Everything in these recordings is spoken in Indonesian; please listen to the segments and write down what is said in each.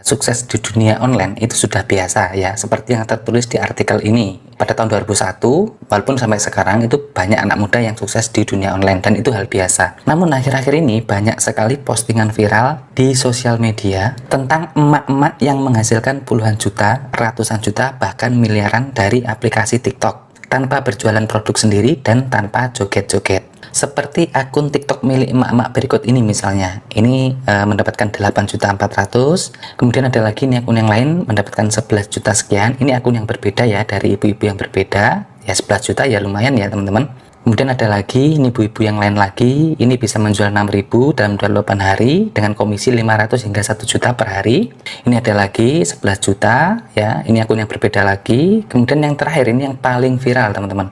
Sukses di dunia online itu sudah biasa ya, seperti yang tertulis di artikel ini. Pada tahun 2001, walaupun sampai sekarang itu banyak anak muda yang sukses di dunia online dan itu hal biasa. Namun akhir-akhir ini banyak sekali postingan viral di sosial media tentang emak-emak yang menghasilkan puluhan juta, ratusan juta, bahkan miliaran dari aplikasi TikTok tanpa berjualan produk sendiri dan tanpa joget-joget. Seperti akun TikTok milik emak-emak berikut ini misalnya. Ini mendapatkan 8.400.000. Kemudian ada lagi ini akun yang lain mendapatkan 11 juta sekian. Ini akun yang berbeda ya, dari ibu-ibu yang berbeda. Ya 11 juta ya lumayan ya teman-teman. Kemudian ada lagi ini ibu-ibu yang lain lagi. Ini bisa menjual 6.000 dalam 28 hari dengan komisi 500 hingga 1 juta per hari. Ini ada lagi 11 juta ya. Ini akun yang berbeda lagi. Kemudian yang terakhir ini yang paling viral teman-teman.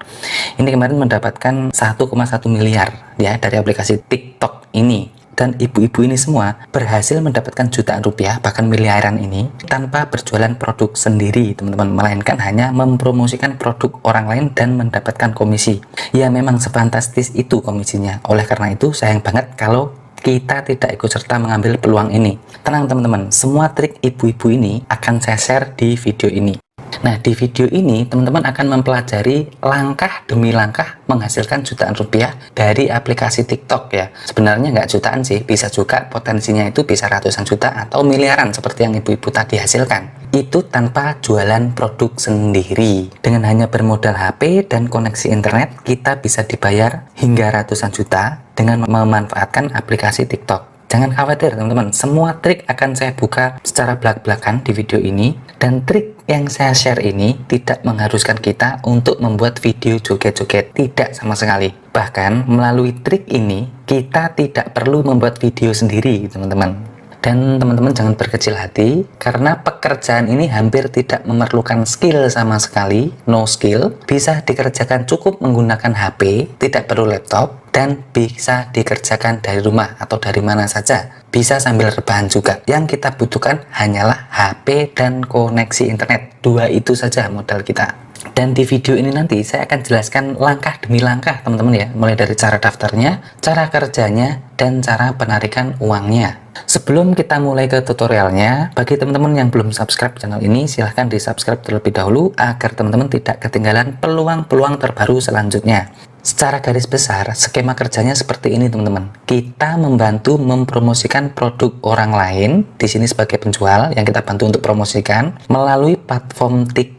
Ini kemarin mendapatkan 1,1 miliar ya dari aplikasi TikTok ini. Dan ibu-ibu ini semua berhasil mendapatkan jutaan rupiah, bahkan miliaran ini tanpa berjualan produk sendiri teman-teman, melainkan hanya mempromosikan produk orang lain dan mendapatkan komisi. Ya memang sefantastis itu komisinya. Oleh karena itu sayang banget kalau kita tidak ikut serta mengambil peluang ini. Tenang teman-teman, semua trik ibu-ibu ini akan saya share di video ini. Nah, di video ini teman-teman akan mempelajari langkah demi langkah menghasilkan jutaan rupiah dari aplikasi TikTok ya. Sebenarnya nggak jutaan sih, bisa juga potensinya itu bisa ratusan juta atau miliaran seperti yang ibu-ibu tadi hasilkan. Itu tanpa jualan produk sendiri. Dengan hanya bermodal HP dan koneksi internet, kita bisa dibayar hingga ratusan juta dengan memanfaatkan aplikasi TikTok. Jangan khawatir teman-teman, semua trik akan saya buka secara belak-belakan di video ini. Dan trik yang saya share ini tidak mengharuskan kita untuk membuat video joget-joget, tidak sama sekali. Bahkan melalui trik ini kita tidak perlu membuat video sendiri teman-teman. Dan teman-teman jangan berkecil hati, karena pekerjaan ini hampir tidak memerlukan skill sama sekali, no skill, bisa dikerjakan cukup menggunakan HP, tidak perlu laptop, dan bisa dikerjakan dari rumah atau dari mana saja. Bisa sambil rebahan juga. Yang kita butuhkan hanyalah HP dan koneksi internet. Dua itu saja modal kita. Dan di video ini nanti saya akan jelaskan langkah demi langkah teman-teman ya, mulai dari cara daftarnya, cara kerjanya, dan cara penarikan uangnya. Sebelum kita mulai ke tutorialnya, bagi teman-teman yang belum subscribe channel ini, silahkan di subscribe terlebih dahulu agar teman-teman tidak ketinggalan peluang-peluang terbaru selanjutnya. Secara garis besar, skema kerjanya seperti ini teman-teman. Kita membantu mempromosikan produk orang lain, di sini sebagai penjual yang kita bantu untuk promosikan melalui platform TikTok.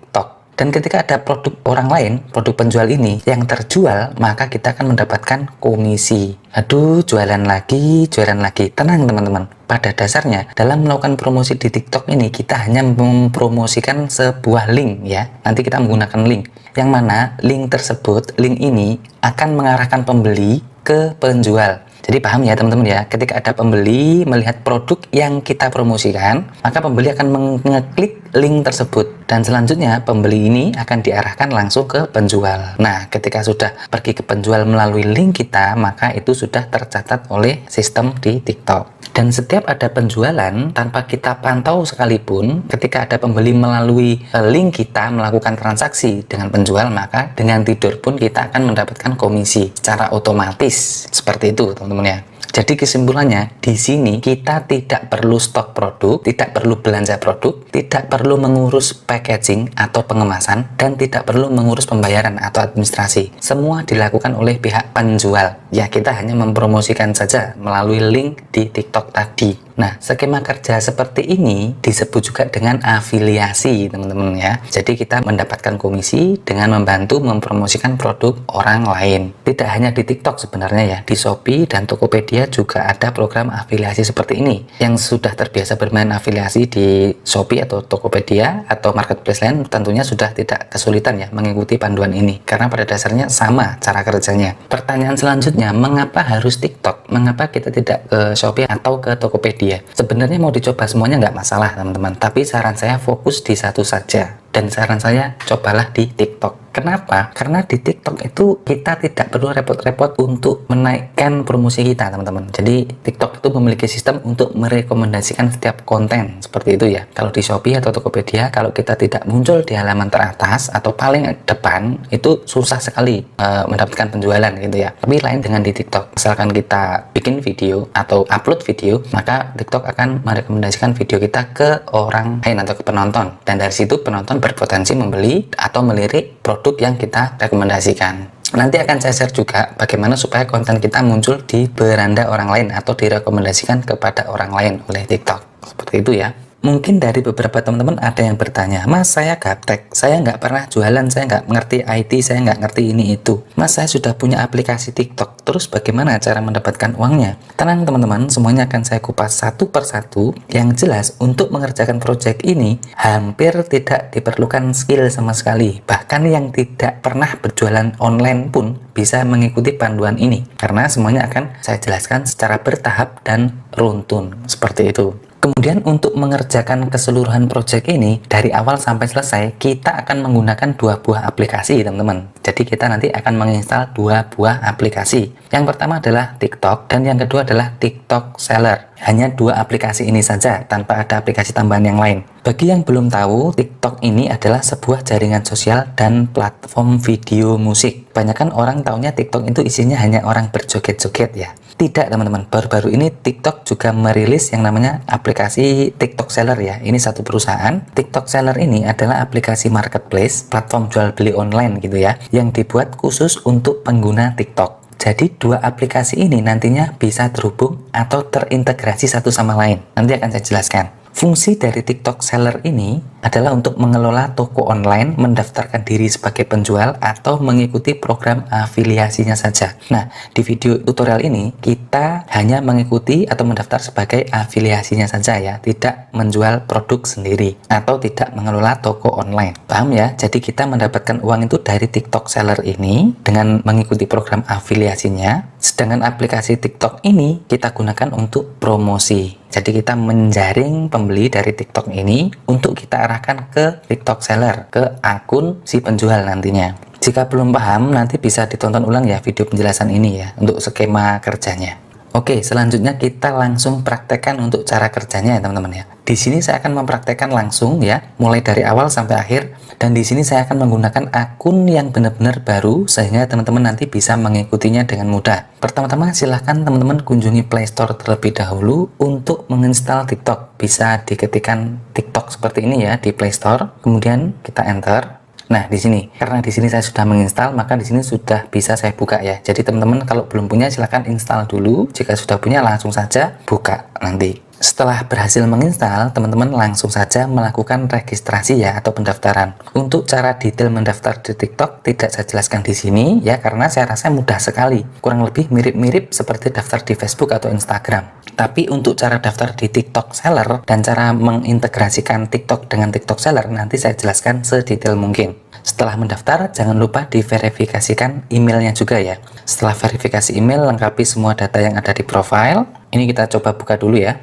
Dan ketika ada produk orang lain, produk penjual ini yang terjual, maka kita akan mendapatkan komisi. Aduh, jualan lagi. Tenang teman-teman. Pada dasarnya, dalam melakukan promosi di TikTok ini, kita hanya mempromosikan sebuah link ya. Nanti kita menggunakan link. Yang mana link tersebut, link ini akan mengarahkan pembeli ke penjual. Jadi paham ya teman-teman ya, ketika ada pembeli melihat produk yang kita promosikan, maka pembeli akan mengeklik link tersebut. Dan selanjutnya pembeli ini akan diarahkan langsung ke penjual. Nah, ketika sudah pergi ke penjual melalui link kita, maka itu sudah tercatat oleh sistem di TikTok. Dan setiap ada penjualan, tanpa kita pantau sekalipun, ketika ada pembeli melalui link kita melakukan transaksi dengan penjual, maka dengan tidur pun kita akan mendapatkan komisi secara otomatis. Seperti itu teman-teman ya. Jadi kesimpulannya, di sini kita tidak perlu stok produk, tidak perlu belanja produk, tidak perlu mengurus packaging atau pengemasan, dan tidak perlu mengurus pembayaran atau administrasi. Semua dilakukan oleh pihak penjual. Ya, kita hanya mempromosikan saja melalui link di TikTok tadi. Nah, skema kerja seperti ini disebut juga dengan afiliasi, teman-teman ya. Jadi kita mendapatkan komisi dengan membantu mempromosikan produk orang lain. Tidak hanya di TikTok sebenarnya ya, di Shopee dan Tokopedia juga ada program afiliasi seperti ini. Yang sudah terbiasa bermain afiliasi di Shopee atau Tokopedia atau marketplace lain tentunya sudah tidak kesulitan ya mengikuti panduan ini, karena pada dasarnya sama cara kerjanya. Pertanyaan selanjutnya, mengapa harus TikTok? Mengapa kita tidak ke Shopee atau ke Tokopedia? Sebenarnya mau dicoba semuanya nggak masalah teman-teman, tapi saran saya fokus di satu saja. Dan saran saya cobalah di TikTok. Kenapa? Karena di TikTok itu kita tidak perlu repot-repot untuk menaikkan promosi kita, teman-teman. Jadi TikTok itu memiliki sistem untuk merekomendasikan setiap konten seperti itu ya. Kalau di Shopee atau Tokopedia, kalau kita tidak muncul di halaman teratas atau paling depan, itu susah sekali mendapatkan penjualan gitu ya. Tapi lain dengan di TikTok. Misalkan kita bikin video atau upload video, maka TikTok akan merekomendasikan video kita ke orang lain atau ke penonton. Dan dari situ penonton berpotensi membeli atau melirik produk yang kita rekomendasikan. Nanti akan saya share juga bagaimana supaya konten kita muncul di beranda orang lain atau direkomendasikan kepada orang lain oleh TikTok. Seperti itu ya. Mungkin dari beberapa teman-teman ada yang bertanya, Mas, saya gaptek, saya nggak pernah jualan, saya nggak ngerti IT, saya nggak ngerti ini itu. Mas, saya sudah punya aplikasi TikTok, terus bagaimana cara mendapatkan uangnya? Tenang teman-teman, semuanya akan saya kupas satu persatu. Yang jelas, untuk mengerjakan project ini, hampir tidak diperlukan skill sama sekali. Bahkan yang tidak pernah berjualan online pun bisa mengikuti panduan ini. Karena semuanya akan saya jelaskan secara bertahap dan runtun, seperti itu. Kemudian untuk mengerjakan keseluruhan project ini dari awal sampai selesai, kita akan menggunakan 2 buah aplikasi, teman-teman. Jadi kita nanti akan menginstal 2 buah aplikasi. Yang pertama adalah TikTok dan yang kedua adalah TikTok Seller. Hanya 2 aplikasi ini saja tanpa ada aplikasi tambahan yang lain. Bagi yang belum tahu, TikTok ini adalah sebuah jaringan sosial dan platform video musik. Kebanyakan orang taunya TikTok itu isinya hanya orang berjoget-joget ya. Tidak teman-teman, baru-baru ini TikTok juga merilis yang namanya aplikasi TikTok Seller ya. Ini satu perusahaan. TikTok Seller ini adalah aplikasi marketplace, platform jual beli online gitu ya, yang dibuat khusus untuk pengguna TikTok. Jadi 2 aplikasi ini nantinya bisa terhubung atau terintegrasi satu sama lain. Nanti akan saya jelaskan. Fungsi dari TikTok Seller ini adalah untuk mengelola toko online, mendaftarkan diri sebagai penjual, atau mengikuti program afiliasinya saja. Nah, di video tutorial ini kita hanya mengikuti atau mendaftar sebagai afiliasinya saja ya, tidak menjual produk sendiri atau tidak mengelola toko online. Paham ya? Jadi kita mendapatkan uang itu dari TikTok Seller ini dengan mengikuti program afiliasinya, sedangkan aplikasi TikTok ini kita gunakan untuk promosi. Jadi kita menjaring pembeli dari TikTok ini untuk kita arahkan ke TikTok Seller, ke akun si penjual nantinya. Jika belum paham, nanti bisa ditonton ulang ya video penjelasan ini ya, untuk skema kerjanya. Oke, selanjutnya kita langsung praktekkan untuk cara kerjanya ya teman-teman ya. Di sini saya akan mempraktekkan langsung ya, mulai dari awal sampai akhir. Dan di sini saya akan menggunakan akun yang benar-benar baru sehingga teman-teman nanti bisa mengikutinya dengan mudah. Pertama-tama silahkan teman-teman kunjungi Play Store terlebih dahulu untuk menginstal TikTok. Bisa diketikkan TikTok seperti ini ya di Play Store. Kemudian kita enter. Nah, di sini karena di sini saya sudah menginstal, maka di sini sudah bisa saya buka ya. Jadi teman-teman kalau belum punya silahkan install dulu. Jika sudah punya langsung saja buka nanti. Setelah berhasil menginstal, teman-teman langsung saja melakukan registrasi ya atau pendaftaran. Untuk cara detail mendaftar di TikTok tidak saya jelaskan di sini ya karena saya rasa mudah sekali. Kurang lebih mirip-mirip seperti daftar di Facebook atau Instagram. Tapi untuk cara daftar di TikTok Seller dan cara mengintegrasikan TikTok dengan TikTok Seller nanti saya jelaskan sedetail mungkin. Setelah mendaftar, jangan lupa diverifikasikan emailnya juga ya. Setelah verifikasi email, lengkapi semua data yang ada di profile. Ini kita coba buka dulu ya.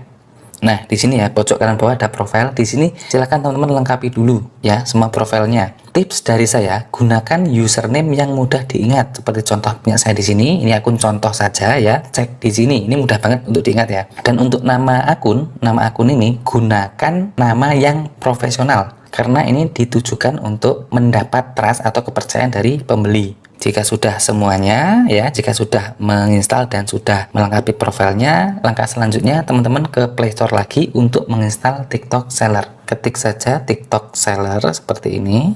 Nah, di sini ya, pojok kanan bawah ada profile. Di sini silakan teman-teman lengkapi dulu ya semua profilnya. Tips dari saya, gunakan username yang mudah diingat. Seperti contoh punya saya di sini, ini akun contoh saja ya. Cek di sini, ini mudah banget untuk diingat ya. Dan untuk nama akun ini gunakan nama yang profesional. Karena ini ditujukan untuk mendapat trust atau kepercayaan dari pembeli. Jika sudah semuanya ya, jika sudah menginstal dan sudah melengkapi profilnya, langkah selanjutnya teman-teman ke Play Store lagi untuk menginstal TikTok Seller. Ketik saja TikTok Seller seperti ini.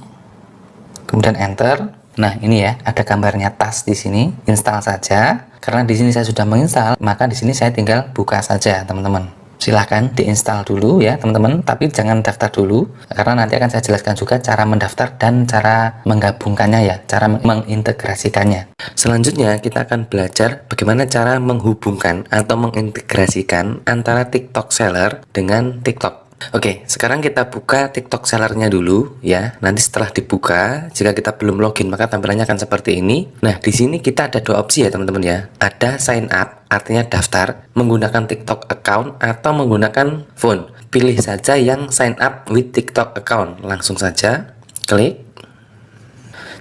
Kemudian enter. Nah, ini ya, ada gambarnya tas di sini. Install saja. Karena di sini saya sudah menginstal, maka di sini saya tinggal buka saja, teman-teman. Silahkan diinstal dulu ya teman-teman, tapi jangan daftar dulu karena nanti akan saya jelaskan juga cara mendaftar dan cara menggabungkannya ya, cara mengintegrasikannya. Selanjutnya kita akan belajar bagaimana cara menghubungkan atau mengintegrasikan antara TikTok Seller dengan TikTok. Oke, sekarang kita buka TikTok Sellernya dulu ya. Nanti setelah dibuka, jika kita belum login maka tampilannya akan seperti ini. Nah, di sini kita ada 2 opsi ya teman-teman ya. Ada sign up, artinya daftar menggunakan TikTok account atau menggunakan phone. Pilih saja yang sign up with TikTok account. Langsung saja klik.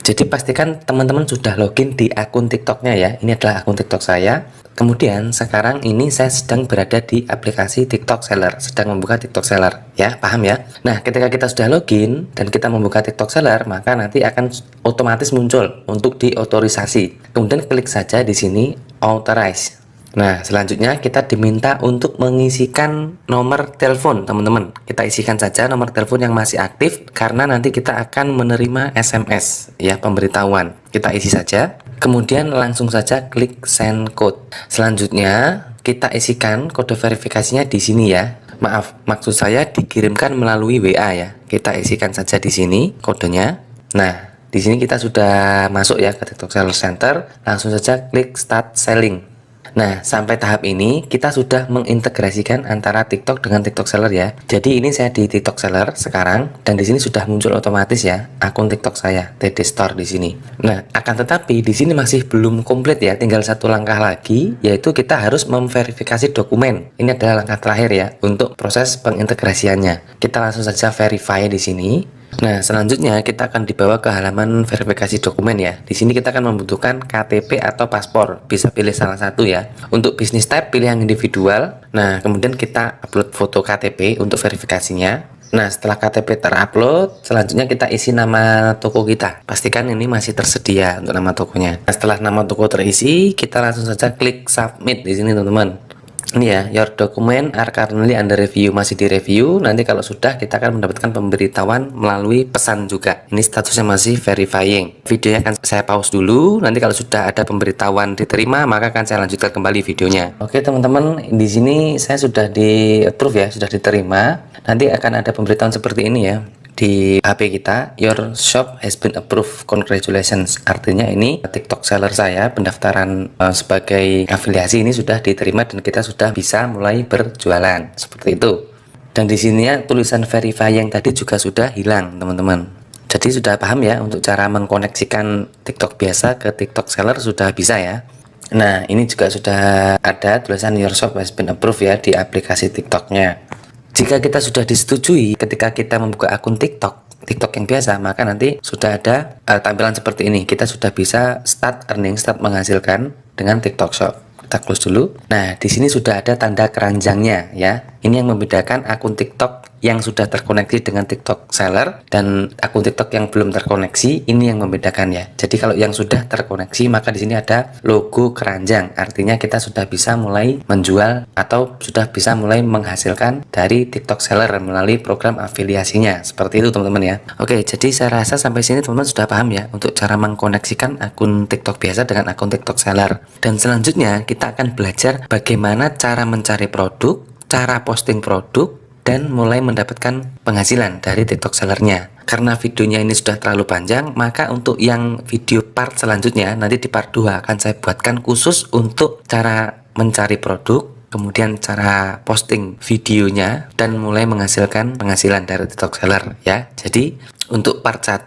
Jadi pastikan teman-teman sudah login di akun TikToknya ya. Ini adalah akun TikTok saya. Kemudian sekarang ini saya sedang berada di aplikasi TikTok Seller, sedang membuka TikTok Seller ya, paham ya? Nah, ketika kita sudah login dan kita membuka TikTok Seller, maka nanti akan otomatis muncul untuk diotorisasi. Kemudian klik saja di sini authorize. Nah, selanjutnya kita diminta untuk mengisikan nomor telepon, teman-teman. Kita isikan saja nomor telepon yang masih aktif karena nanti kita akan menerima SMS ya, pemberitahuan. Kita isi saja. Kemudian langsung saja klik send code. Selanjutnya kita isikan kode verifikasinya di sini ya. Maaf, maksud saya dikirimkan melalui WA ya. Kita isikan saja di sini kodenya. Nah, di sini kita sudah masuk ya ke TikTok Seller Center. Langsung saja klik start selling. Nah, sampai tahap ini kita sudah mengintegrasikan antara TikTok dengan TikTok Seller ya. Jadi ini saya di TikTok Seller sekarang dan di sini sudah muncul otomatis ya akun TikTok saya, TD Store di sini. Nah, akan tetapi di sini masih belum komplit ya, tinggal satu langkah lagi yaitu kita harus memverifikasi dokumen. Ini adalah langkah terakhir ya untuk proses pengintegrasiannya. Kita langsung saja verify di sini. Nah, selanjutnya kita akan dibawa ke halaman verifikasi dokumen ya. Di sini kita akan membutuhkan KTP atau paspor. Bisa pilih salah satu ya. Untuk bisnis type pilih yang individual. Nah, kemudian kita upload foto KTP untuk verifikasinya. Nah, setelah KTP terupload, selanjutnya kita isi nama toko kita. Pastikan ini masih tersedia untuk nama tokonya. Nah, setelah nama toko terisi, kita langsung saja klik submit di sini, teman-teman. Ini ya, your document are currently under review, masih di review. Nanti kalau sudah kita akan mendapatkan pemberitahuan melalui pesan juga. Ini statusnya masih verifying. Videonya akan saya pause dulu. Nanti kalau sudah ada pemberitahuan diterima, maka akan saya lanjutkan kembali videonya. Oke teman-teman, di sini saya sudah di approve ya, sudah diterima. Nanti akan ada pemberitahuan seperti ini ya di HP kita, your shop has been approved, congratulations. Artinya ini TikTok Seller saya, pendaftaran sebagai afiliasi ini sudah diterima dan kita sudah bisa mulai berjualan seperti itu. Dan di sini ya, tulisan verify yang tadi juga sudah hilang, teman-teman. Jadi sudah paham ya untuk cara mengkoneksikan TikTok biasa ke TikTok Seller, sudah bisa ya. Nah, ini juga sudah ada tulisan your shop has been approved ya di aplikasi TikToknya. Jika kita sudah disetujui ketika kita membuka akun TikTok yang biasa, maka nanti sudah ada tampilan seperti ini. Kita sudah bisa start earning, start menghasilkan dengan TikTok Shop. Kita close dulu. Nah, di sini sudah ada tanda keranjangnya ya. Ini yang membedakan akun TikTok yang sudah terkoneksi dengan TikTok Seller dan akun TikTok yang belum terkoneksi. Ini yang membedakan ya. Jadi kalau yang sudah terkoneksi, maka di sini ada logo keranjang. Artinya kita sudah bisa mulai menjual atau sudah bisa mulai menghasilkan dari TikTok Seller melalui program afiliasinya. Seperti itu teman-teman ya. Oke, jadi saya rasa sampai sini teman-teman sudah paham ya untuk cara mengkoneksikan akun TikTok biasa dengan akun TikTok Seller. Dan selanjutnya kita akan belajar bagaimana cara mencari produk, cara posting produk, dan mulai mendapatkan penghasilan dari TikTok Sellernya. Karena videonya ini sudah terlalu panjang, maka untuk yang video part selanjutnya, nanti di part 2 akan saya buatkan khusus untuk cara mencari produk, kemudian cara posting videonya, dan mulai menghasilkan penghasilan dari TikTok Seller ya. Jadi untuk part 1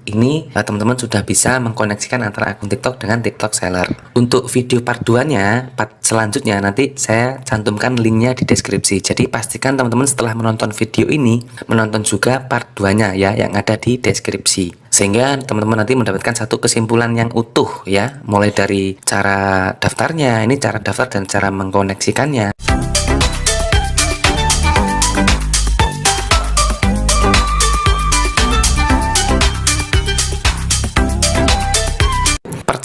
ini teman-teman sudah bisa mengkoneksikan antara akun TikTok dengan TikTok Seller. Untuk video part 2-nya, part selanjutnya nanti saya cantumkan linknya di deskripsi. Jadi pastikan teman-teman setelah menonton video ini, menonton juga part 2-nya ya yang ada di deskripsi. Sehingga teman-teman nanti mendapatkan satu kesimpulan yang utuh ya, mulai dari cara daftarnya, ini cara daftar dan cara mengkoneksikannya.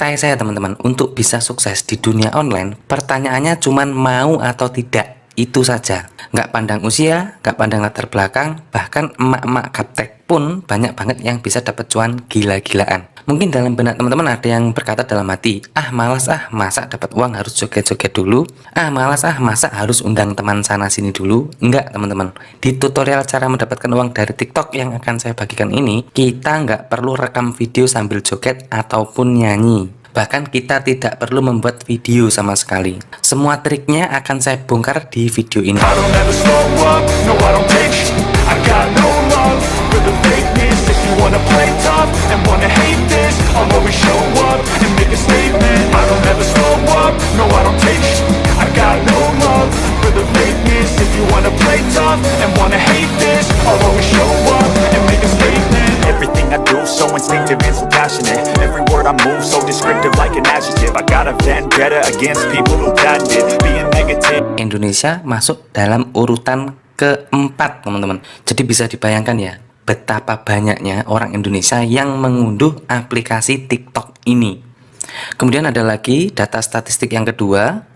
Percaya saya teman-teman, untuk bisa sukses di dunia online, pertanyaannya cuman mau atau tidak, itu saja. Nggak pandang usia, nggak pandang latar belakang, bahkan emak-emak gaptek pun banyak banget yang bisa dapat cuan gila-gilaan. Mungkin dalam benak teman-teman ada yang berkata dalam hati, ah malas ah, masa dapat uang harus joget-joget dulu, ah malas ah, masa harus undang teman sana sini dulu. Enggak teman-teman, di tutorial cara mendapatkan uang dari TikTok yang akan saya bagikan ini, kita nggak perlu rekam video sambil joget ataupun nyanyi. Bahkan kita tidak perlu membuat video sama sekali. Semua triknya akan saya bongkar di video ini. Everything I do so instinctive and so passionate. against people who patented being negative. Indonesia masuk dalam urutan keempat, teman-teman. Jadi bisa dibayangkan ya, betapa banyaknya orang Indonesia yang mengunduh aplikasi TikTok ini. Kemudian ada lagi data statistik yang kedua,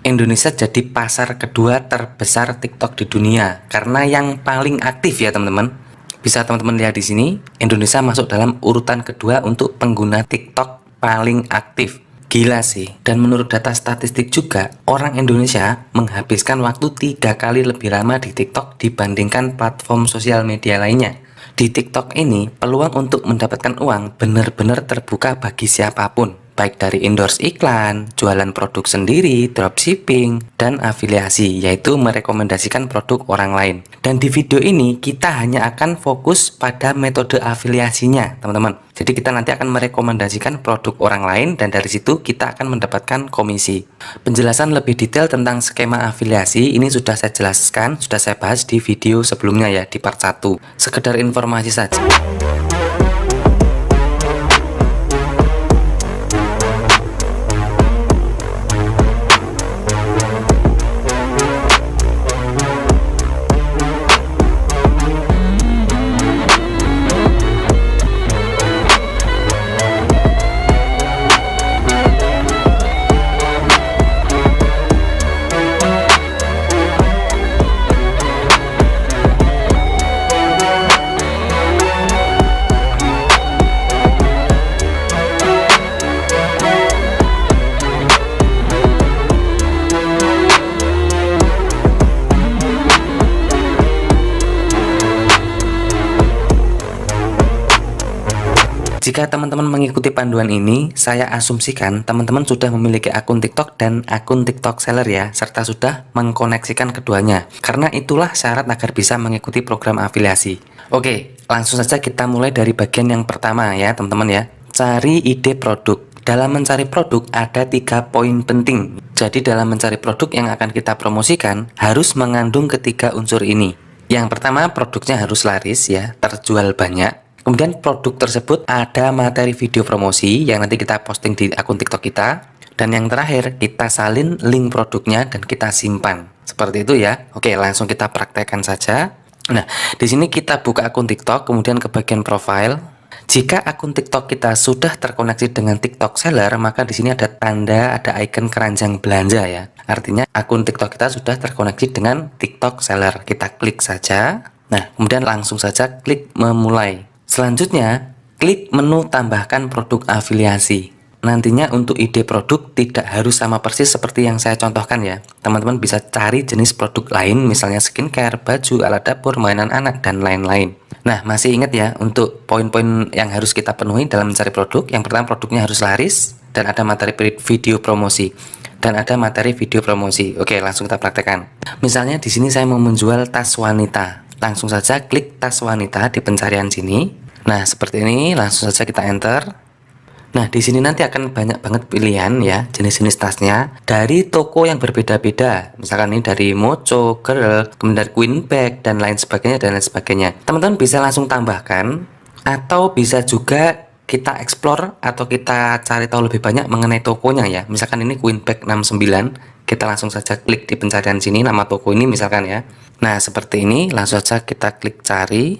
Indonesia jadi pasar kedua terbesar TikTok di dunia karena yang paling aktif ya teman-teman. Bisa teman-teman lihat di sini, Indonesia masuk dalam urutan kedua untuk pengguna TikTok paling aktif. Gila sih. Dan menurut data statistik juga, orang Indonesia menghabiskan waktu 3 kali lebih lama di TikTok dibandingkan platform sosial media lainnya. Di TikTok ini, peluang untuk mendapatkan uang benar-benar terbuka bagi siapapun, baik dari endorse iklan, jualan produk sendiri, dropshipping, dan afiliasi, yaitu merekomendasikan produk orang lain. Dan di video ini kita hanya akan fokus pada metode afiliasinya, teman-teman. Jadi kita nanti akan merekomendasikan produk orang lain dan dari situ kita akan mendapatkan komisi. Penjelasan lebih detail tentang skema afiliasi ini sudah saya jelaskan, sudah saya bahas di video sebelumnya ya, di part 1. Sekedar informasi saja. Jika teman-teman mengikuti panduan ini, saya asumsikan teman-teman sudah memiliki akun TikTok dan akun TikTok seller ya, serta sudah mengkoneksikan keduanya. Karena itulah syarat agar bisa mengikuti program afiliasi. Oke, langsung saja kita mulai dari bagian yang pertama ya teman-teman ya. Cari ide produk. Dalam mencari produk ada 3 poin penting. Jadi dalam mencari produk yang akan kita promosikan harus mengandung ketiga unsur ini. Yang pertama, produknya harus laris ya, terjual banyak. Kemudian produk tersebut ada materi video promosi yang nanti kita posting di akun TikTok kita. Dan yang terakhir, kita salin link produknya dan kita simpan. Seperti itu ya. Oke, langsung kita praktekkan saja. Nah, di sini kita buka akun TikTok, kemudian ke bagian profile. Jika akun TikTok kita sudah terkoneksi dengan TikTok Seller, maka di sini ada tanda, ada icon keranjang belanja ya. Artinya akun TikTok kita sudah terkoneksi dengan TikTok Seller. Kita klik saja. Nah, kemudian langsung saja klik memulai. Selanjutnya, klik menu tambahkan produk afiliasi. Nantinya untuk ide produk tidak harus sama persis seperti yang saya contohkan ya. Teman-teman bisa cari jenis produk lain, misalnya skincare, baju, alat dapur, mainan anak, dan lain-lain. Nah, masih ingat ya untuk poin-poin yang harus kita penuhi dalam mencari produk. Yang pertama, produknya harus laris dan ada materi video promosi. Oke, langsung kita praktekkan. Misalnya di sini saya mau menjual tas wanita. Langsung saja klik tas wanita di pencarian sini. Nah, seperti ini, langsung saja kita enter. Nah, di sini nanti akan banyak banget pilihan ya, jenis-jenis tasnya dari toko yang berbeda-beda. Misalkan ini dari Mocho, Girl, kemudian dari Queen Bag dan lain sebagainya. Teman-teman bisa langsung tambahkan atau bisa juga kita explore atau kita cari tahu lebih banyak mengenai tokonya ya. Misalkan ini Queen Bag 69, kita langsung saja klik di pencarian sini nama toko ini misalkan ya. Nah, seperti ini, langsung saja kita klik cari.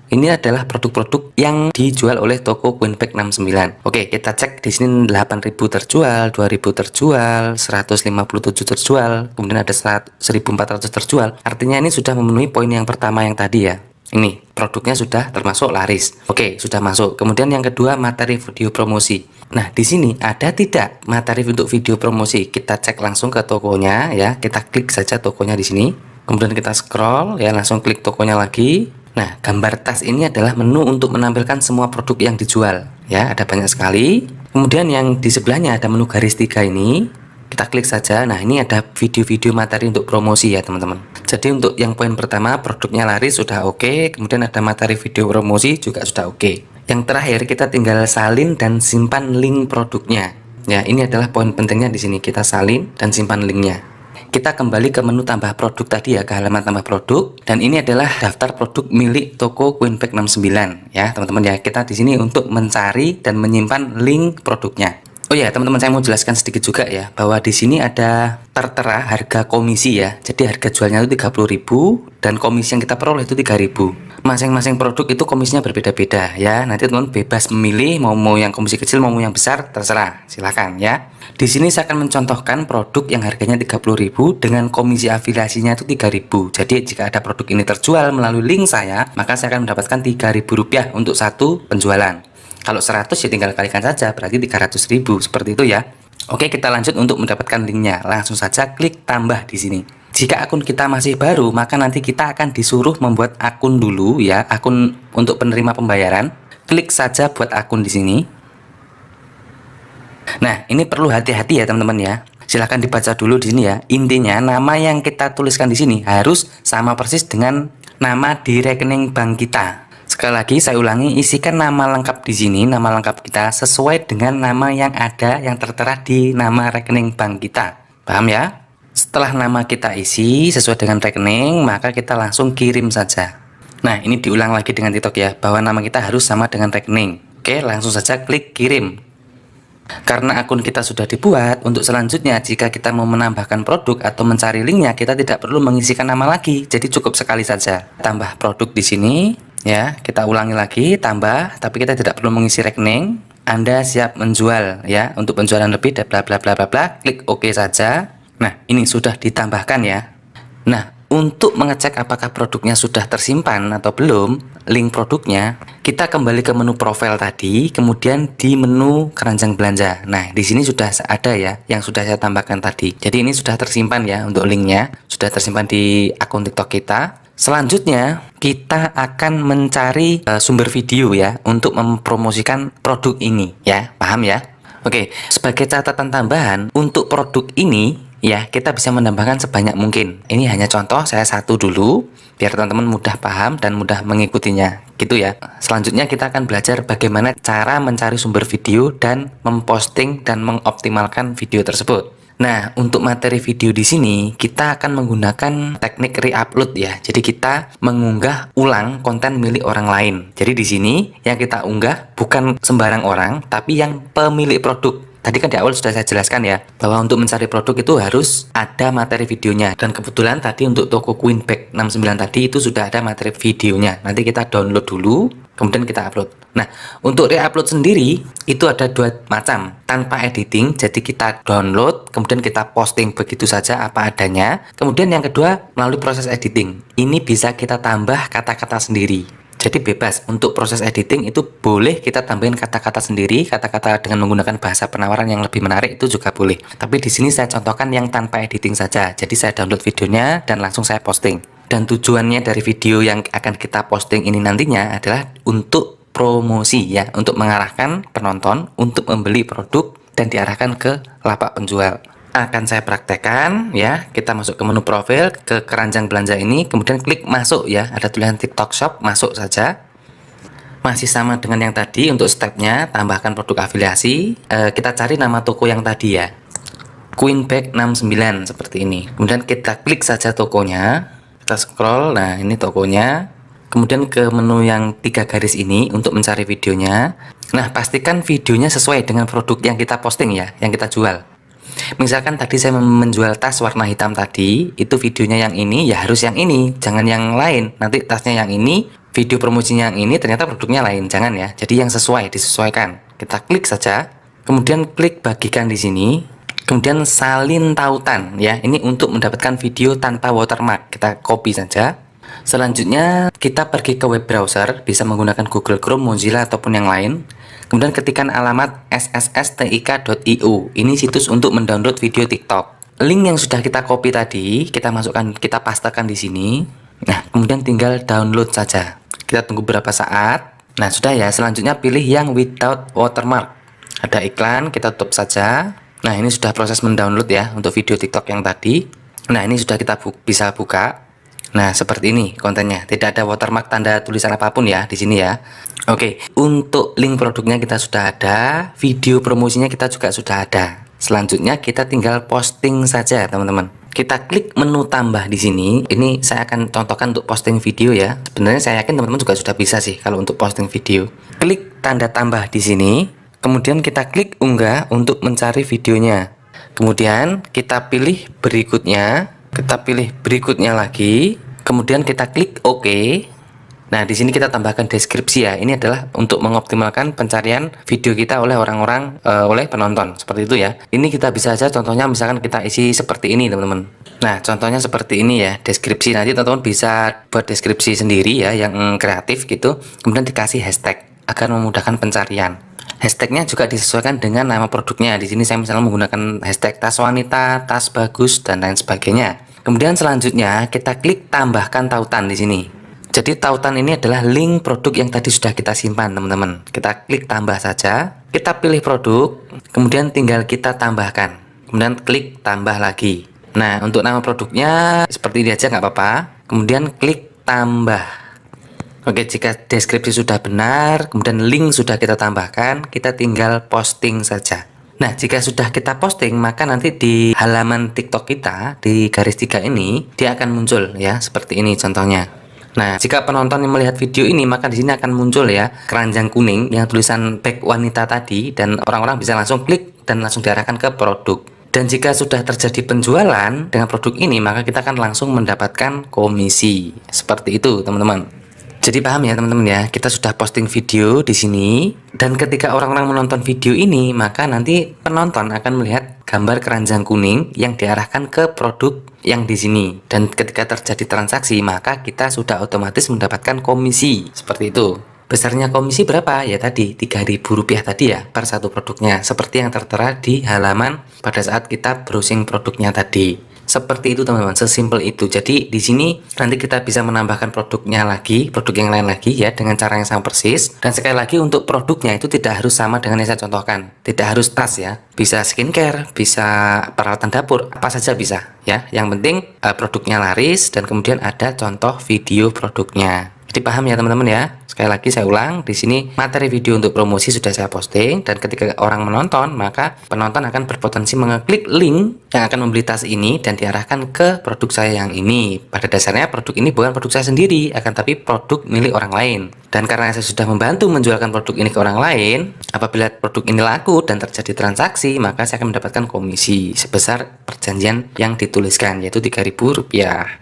Ini adalah produk-produk yang dijual oleh toko Queen Bag 69. Oke, kita cek di sini 8.000 terjual, 2.000 terjual, 157 terjual, kemudian ada 1.400 terjual. Artinya ini sudah memenuhi poin yang pertama yang tadi ya. Ini produknya sudah termasuk laris. Oke, sudah masuk. Kemudian yang kedua, materi video promosi. Nah, di sini ada tidak materi untuk video promosi? Kita cek langsung ke tokonya ya. Kita klik saja tokonya di sini. Kemudian kita scroll ya, langsung klik tokonya lagi. Nah, gambar tas ini adalah menu untuk menampilkan semua produk yang dijual ya, ada banyak sekali. Kemudian yang di sebelahnya ada menu garis 3 ini. Kita klik saja. Nah, ini ada video-video materi untuk promosi ya teman-teman. Jadi untuk yang poin pertama, produknya laris sudah oke. Kemudian ada materi video promosi juga sudah oke. Yang terakhir, kita tinggal salin dan simpan link produknya. Ya, ini adalah poin pentingnya di sini. Kita salin dan simpan linknya. Kita kembali ke menu tambah produk tadi ya, ke halaman tambah produk. Dan ini adalah daftar produk milik toko Queen Bag 69 ya teman-teman ya. Kita di sini untuk mencari dan menyimpan link produknya. Oh ya, teman-teman, saya mau jelaskan sedikit juga ya, bahwa di sini ada tertera harga komisi ya. Jadi harga jualnya itu 30.000 dan komisi yang kita peroleh itu 3.000. Masing-masing produk itu komisinya berbeda-beda ya. Nanti teman-teman bebas memilih mau yang komisi kecil mau yang besar, terserah. Silakan ya. Di sini saya akan mencontohkan produk yang harganya 30.000 dengan komisi afiliasinya itu 3.000. Jadi jika ada produk ini terjual melalui link saya, maka saya akan mendapatkan Rp3.000 untuk satu penjualan. Kalau 100 ya tinggal kalikan saja, berarti 300.000 seperti itu ya. Oke, kita lanjut untuk mendapatkan linknya. Langsung saja klik tambah di sini. Jika akun kita masih baru, maka nanti kita akan disuruh membuat akun dulu ya, akun untuk penerima pembayaran. Klik saja buat akun di sini. Nah, ini perlu hati-hati ya teman-teman ya. Silahkan dibaca dulu di sini ya. Intinya nama yang kita tuliskan di sini harus sama persis dengan nama di rekening bank kita. Sekali lagi saya ulangi, isikan nama lengkap di sini, nama lengkap kita sesuai dengan nama yang ada yang tertera di nama rekening bank kita. Paham ya? Setelah nama kita isi sesuai dengan rekening, maka kita langsung kirim saja. Nah, ini diulang lagi dengan TikTok ya, bahwa nama kita harus sama dengan rekening. Oke, langsung saja klik kirim. Karena akun kita sudah dibuat, untuk selanjutnya jika kita mau menambahkan produk atau mencari linknya, kita tidak perlu mengisikan nama lagi. Jadi cukup sekali saja. Tambah produk di sini. Ya, kita ulangi lagi, tambah, tapi kita tidak perlu mengisi rekening. Anda siap menjual ya, untuk penjualan lebih bla bla bla bla bla, klik OK saja. Nah, ini sudah ditambahkan ya. Nah, untuk mengecek apakah produknya sudah tersimpan atau belum, link produknya, kita kembali ke menu profil tadi, kemudian di menu keranjang belanja. Nah, di sini sudah ada ya, yang sudah saya tambahkan tadi. Jadi ini sudah tersimpan ya untuk linknya, sudah tersimpan di akun TikTok kita. Selanjutnya kita akan mencari sumber video ya untuk mempromosikan produk ini ya, paham ya? Oke, sebagai catatan tambahan untuk produk ini ya, kita bisa menambahkan sebanyak mungkin. Ini hanya contoh, saya satu dulu biar teman-teman mudah paham dan mudah mengikutinya gitu ya. Selanjutnya kita akan belajar bagaimana cara mencari sumber video dan memposting dan mengoptimalkan video tersebut. Nah, untuk materi video di sini kita akan menggunakan teknik re-upload ya. Jadi kita mengunggah ulang konten milik orang lain. Jadi di sini yang kita unggah bukan sembarang orang, tapi yang pemilik produk. Tadi kan di awal sudah saya jelaskan ya, bahwa untuk mencari produk itu harus ada materi videonya. Dan kebetulan tadi untuk toko Queenbag 69 tadi itu sudah ada materi videonya. Nanti kita download dulu, kemudian kita upload. Nah, untuk re-upload sendiri itu ada dua macam, tanpa editing. Jadi kita download, kemudian kita posting begitu saja apa adanya. Kemudian yang kedua melalui proses editing. Ini bisa kita tambah kata-kata sendiri. Jadi bebas, untuk proses editing itu boleh kita tambahin kata-kata sendiri, kata-kata dengan menggunakan bahasa penawaran yang lebih menarik itu juga boleh. Tapi di sini saya contohkan yang tanpa editing saja. Jadi saya download videonya dan langsung saya posting. Dan tujuannya dari video yang akan kita posting ini nantinya adalah untuk promosi ya, untuk mengarahkan penonton untuk membeli produk dan diarahkan ke lapak penjual. Akan saya praktekkan ya. Kita masuk ke menu profil, ke keranjang belanja ini, kemudian klik masuk ya, ada tulisan TikTok Shop, masuk saja. Masih sama dengan yang tadi untuk stepnya, tambahkan produk afiliasi. Kita cari nama toko yang tadi ya, Queenbag 69 seperti ini. Kemudian kita klik saja tokonya, kita scroll, nah ini tokonya. Kemudian ke menu yang 3 garis ini untuk mencari videonya. Nah, pastikan videonya sesuai dengan produk yang kita posting ya, yang kita jual. Misalkan tadi saya menjual tas warna hitam tadi, itu videonya yang ini, ya harus yang ini, jangan yang lain. Nanti tasnya yang ini, video promosinya yang ini, ternyata produknya lain, jangan ya. Jadi yang sesuai, disesuaikan. Kita klik saja, kemudian klik bagikan di sini, kemudian salin tautan ya. Ini untuk mendapatkan video tanpa watermark. Kita copy saja. Selanjutnya kita pergi ke web browser, bisa menggunakan Google Chrome, Mozilla ataupun yang lain. Kemudian ketikkan alamat sstik.io. Ini situs untuk mendownload video TikTok. Link yang sudah kita copy tadi, kita masukkan, kita pastekan di sini. Nah, kemudian tinggal download saja. Kita tunggu beberapa saat. Nah, sudah ya. Selanjutnya pilih yang without watermark. Ada iklan, kita tutup saja. Nah, ini sudah proses mendownload ya untuk video TikTok yang tadi. Nah, ini sudah kita bisa buka. Nah, seperti ini kontennya. Tidak ada watermark tanda tulisan apapun ya di sini ya. Oke, untuk link produknya kita sudah ada, video promosinya kita juga sudah ada. Selanjutnya kita tinggal posting saja, teman-teman. Kita klik menu tambah di sini. Ini saya akan contohkan untuk posting video ya. Sebenarnya saya yakin teman-teman juga sudah bisa sih kalau untuk posting video. Klik tanda tambah di sini. Kemudian kita klik unggah untuk mencari videonya. Kemudian kita pilih berikutnya, lagi. Kemudian kita klik OK. Nah, di sini kita tambahkan deskripsi ya. Ini adalah untuk mengoptimalkan pencarian video kita oleh orang-orang, oleh penonton. Seperti itu ya. Ini kita bisa aja contohnya misalkan kita isi seperti ini, teman-teman. Nah, contohnya seperti ini ya, deskripsi. Nanti teman-teman bisa buat deskripsi sendiri ya, yang kreatif gitu. Kemudian dikasih hashtag agar memudahkan pencarian. Hashtagnya juga disesuaikan dengan nama produknya. Di sini saya misalnya menggunakan hashtag tas wanita, tas bagus, dan lain sebagainya. Kemudian selanjutnya kita klik tambahkan tautan di sini. Jadi tautan ini adalah link produk yang tadi sudah kita simpan, teman-teman. Kita klik tambah saja. Kita pilih produk, kemudian tinggal kita tambahkan. Kemudian klik tambah lagi. Nah, untuk nama produknya seperti ini aja nggak apa-apa. Kemudian klik tambah. Oke, jika deskripsi sudah benar, kemudian link sudah kita tambahkan, kita tinggal posting saja. Nah, jika sudah kita posting, maka nanti di halaman TikTok kita, di garis 3 ini, dia akan muncul ya, seperti ini contohnya. Nah, jika penonton yang melihat video ini, maka di sini akan muncul ya, keranjang kuning yang tulisan bag wanita tadi, dan orang-orang bisa langsung klik dan langsung diarahkan ke produk. Dan jika sudah terjadi penjualan dengan produk ini, maka kita akan langsung mendapatkan komisi. Seperti itu, teman-teman. Jadi paham ya teman-teman ya, kita sudah posting video di sini, dan ketika orang-orang menonton video ini, maka nanti penonton akan melihat gambar keranjang kuning yang diarahkan ke produk yang di sini. Dan ketika terjadi transaksi, maka kita sudah otomatis mendapatkan komisi. Seperti itu. Besarnya komisi berapa? Ya tadi Rp3.000 tadi ya per satu produknya, seperti yang tertera di halaman pada saat kita browsing produknya tadi. Seperti itu teman-teman, sesimpel itu. Jadi di sini nanti kita bisa menambahkan produknya lagi, produk yang lain lagi ya, dengan cara yang sama persis. Dan sekali lagi untuk produknya itu tidak harus sama dengan yang saya contohkan. Tidak harus tas ya, bisa skincare, bisa peralatan dapur, apa saja bisa ya. Yang penting produknya laris dan kemudian ada contoh video produknya. Jadi paham ya teman-teman ya. Sekali lagi saya ulang, di sini materi video untuk promosi sudah saya posting, dan ketika orang menonton, maka penonton akan berpotensi mengeklik link yang akan membeli tas ini dan diarahkan ke produk saya yang ini. Pada dasarnya produk ini bukan produk saya sendiri, akan tapi produk milik orang lain. Dan karena saya sudah membantu menjualkan produk ini ke orang lain, apabila produk ini laku dan terjadi transaksi, maka saya akan mendapatkan komisi sebesar perjanjian yang dituliskan, yaitu Rp3.000.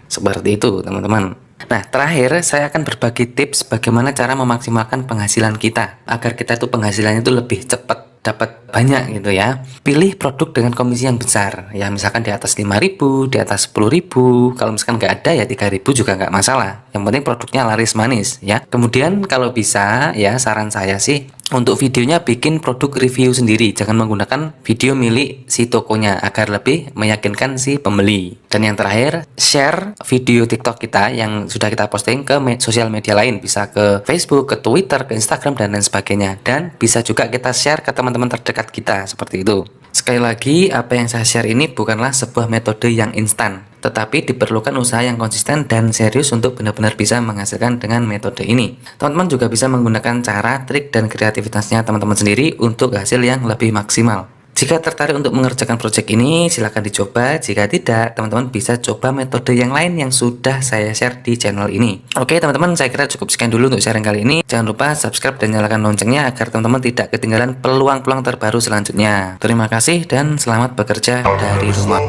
Seperti itu teman-teman. Nah, terakhir saya akan berbagi tips bagaimana cara memaksimalkan penghasilan kita agar kita itu penghasilannya itu lebih cepat, dapat banyak gitu ya. Pilih produk dengan komisi yang besar ya, misalkan di atas 5.000, di atas 10.000. Kalau misalkan nggak ada ya 3.000 juga nggak masalah, yang penting produknya laris manis ya. Kemudian kalau bisa ya, saran saya sih untuk videonya bikin produk review sendiri, jangan menggunakan video milik si tokonya agar lebih meyakinkan si pembeli. Dan yang terakhir, share video TikTok kita yang sudah kita posting ke sosial media lain, bisa ke Facebook, ke Twitter, ke Instagram, dan lain sebagainya. Dan bisa juga kita share ke teman-teman terdekat kita, seperti itu. Sekali lagi, apa yang saya share ini bukanlah sebuah metode yang instan, tetapi diperlukan usaha yang konsisten dan serius untuk benar-benar bisa menghasilkan dengan metode ini. Teman-teman juga bisa menggunakan cara, trik, dan kreativitasnya teman-teman sendiri untuk hasil yang lebih maksimal. Jika tertarik untuk mengerjakan proyek ini, silahkan dicoba. Jika tidak, teman-teman bisa coba metode yang lain yang sudah saya share di channel ini. Oke teman-teman, saya kira cukup sekian dulu untuk sharing kali ini. Jangan lupa subscribe dan nyalakan loncengnya agar teman-teman tidak ketinggalan peluang-peluang terbaru selanjutnya. Terima kasih dan selamat bekerja dari rumah.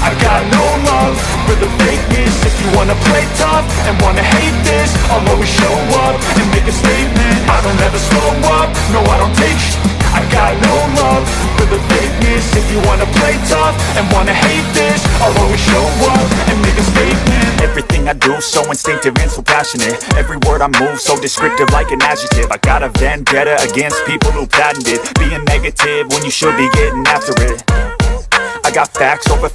I got no love for the fakeness. If you wanna play tough and wanna hate this, I'll always show up and make a statement. I don't ever slow up, no I don't take sh**. I got no love for the fakeness. If you wanna play tough and wanna hate this, I'll always show up and make a statement. Everything I do so instinctive and so passionate. Every word I move so descriptive like an adjective. I got a vendetta against people who patented being negative when you should be getting after it. I got facts over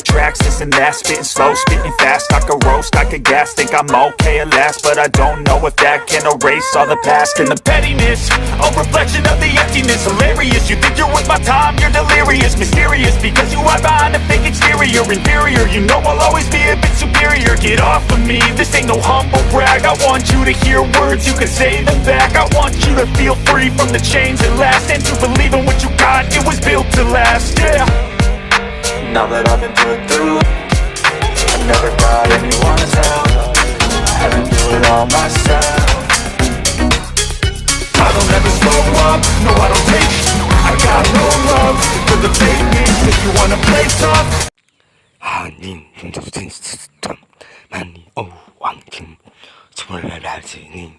tracks, this and that. Spitting slow, spitting fast. I could roast, I could gas. Think I'm okay at last, but I don't know if that can erase all the past. And the pettiness, a reflection of the emptiness. Hilarious, you think you're worth my time, you're delirious. Mysterious, because you hide behind a fake exterior. Inferior, you know I'll always be a bit superior. Get off of me, this ain't no humble brag. I want you to hear words, you can say them back. I want you to feel free from the chains that last, and to believe in what you got, it was built to last, yeah. Now that I've been put through, I never got anyone's help. I had to do it all myself. I don't ever slow up, no I don't take. I got no love for the fakeness. If you wanna play tough, 하님 많이 왕kim 주물러라지니